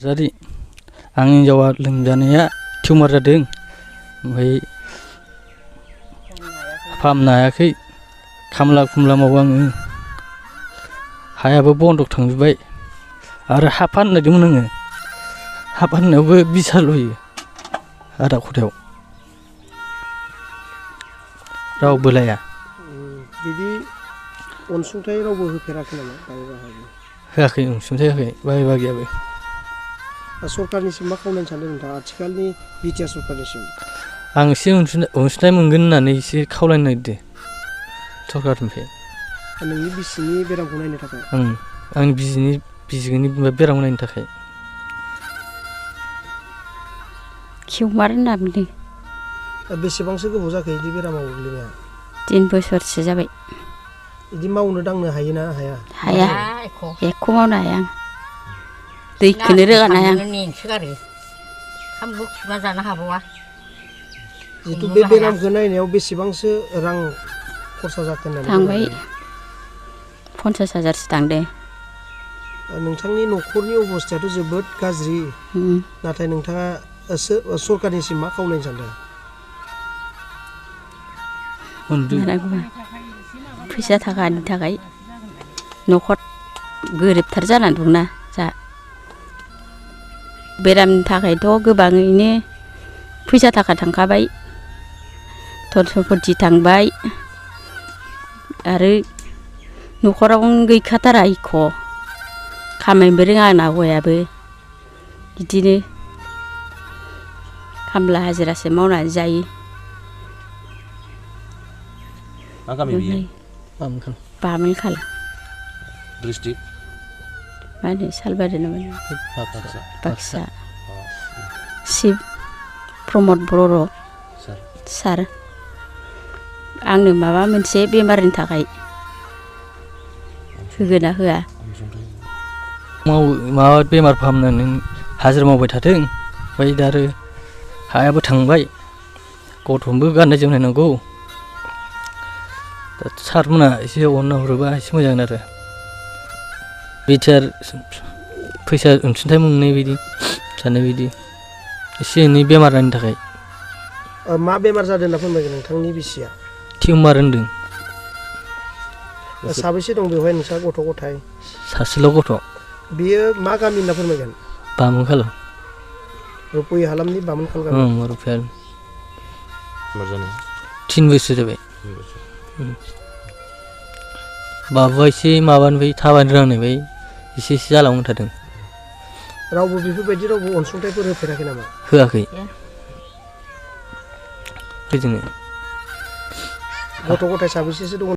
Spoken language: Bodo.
Jadi angin Jawa loमजानाया टिउमार जादों ओमफ्राय फाहामनो हायाखै खामला खुमला मावो आङो हायाबो बन्दक थांजोब्बाय आरो हा फाननो नागिरदोंमोन आङो हा फाननायावबो 20,000 होयो आधा खथायाव रावबो लाया बिदि अनसुंथाइ रावबो होफेराखै नामा बाय बाहागि होआखै अनसुंथाइ होआखै बाय बाहागियाबो सरकारनिसिम मा खावलायनो सानदों नोंथाङा आथिखालनि बिटिआर सरकारनिसिम आं एसे अनसुंथाइ मोनगोन होननानै एसे खावलायनो नागिरदों सरकारनिफ्राय नोंनि बिसिनि बेरामखौ नायनो थाखाय आंनि बिसिनि बेरामखौ नायनो थाखाय टिउमार होनना बुंदों बेसेबांसो गोबाव जाखो बिदि बेरामाव गोग्लैनाया 3 बोसोरसो जाबाय बिदि मावनो दांनो हायोना हाया हाया एख' मावनो हाया आं दैखौनो रोगानो हाया नेनसोगारो खामबो खुगा जानो हाबावा जितु बे बेरामखौ नायनायाव बेसेबांसो रां खरसा जाखो होननानै थांबाय 50,000सो थांदों नोंथांनि न'खरनि अबस्थायाथ' जोबोद गाज्रि नाथाय नोंथाङा सरकारनिसिम मा खावलायनो सानदों फैसा थाखानि थाखाय न'खर गोरिबथार जानानै दंना जा बेरामनि थाखायथ' गोबाङैनो फैसा थाखा थांखाबाय धन सम्पति थांबाय आरो न'खरावनो गैखाथारा एख' खामायनोबो रोङा आंना हौवायाबो बिदिनो खामला हाजिरासो मावनानै जायो मा गामि बियो बामोनखाला डिस्ट्रिक्ट मा होनो सालबारि नामा बाक्सा शिब प्रमद बर' सार आंनो माबा मोनसे बेमारनि थाखाय होगोन ना होआ माबा बेमार फाहामनानै हाजिरा मावबाय थाथों ओमफ्राय दा आरो हायाबो थांबाय गथ'नोबो गाननाय जोमनाय नांगौ दा सारमोना एसे अनना हरोबा एसे मोजां आरो बिटिआर फैसा अनसुंथाइ मोननाय बायदि साननाय बायदि एसे एनै बेमार नायनो थाखाय मा बेमार जादों होनना फोरमायगोन नोंथांनि बिसिया टिउमार होनदों साबैसे दं बेवहाय नोंसा गथ' गथाय सासेल' गथ' बियो मा गामि होनना फोरमायगोन बामोनखाल रुप'यि हालामनि बामोनखाल गामि रुप'यि 3 बोसोर जाबाय बाबुआ एसे माबानिफ्राय थाबायनो रोंनायबाय एसे जालांबाय थादों रावबो बेफोरबायदि रावबो अनसुंथाइफोर होफेराखै नामा होआखै जोङो गथ' गथाय साबैसेसो दङ